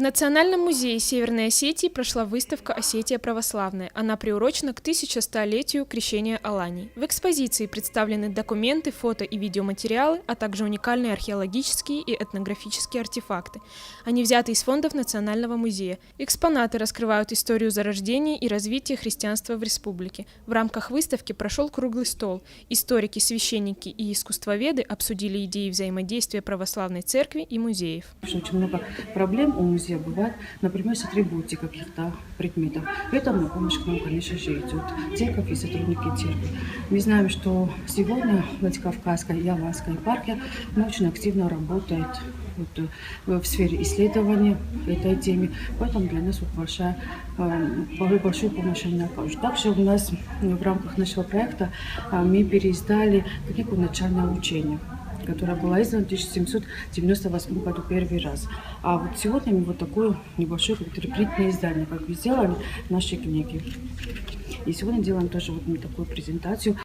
Национальном музее Северной Осетии прошла выставка «Осетия православная». Она приурочена к 1100-летию крещения Алании. В экспозиции представлены документы, фото и видеоматериалы, а также уникальные археологические и этнографические артефакты. Они взяты из фондов Национального музея. Экспонаты раскрывают историю зарождения и развития христианства в республике. В рамках выставки прошел круглый стол. Историки, священники и искусствоведы обсудили идеи взаимодействия православной церкви и музеев. Очень много проблем у музея бывает, например, с атрибутикой каких-то предметов. Это на помощь к нам, конечно же, идет церковь и сотрудники церкви. Мы знаем, что сегодня Владикавказская и Аланская епархия очень активно работает в сфере исследования этой темы, поэтому для нас большую помощь они окажут. Также у нас в рамках нашего проекта мы переиздали книгу «Начальное учение», которая была издана в 1798 году первый раз. А вот сегодня мы вот такое небольшое репродуктивное издание, как вы сделали наши книги. И сегодня делаем тоже вот такую презентацию.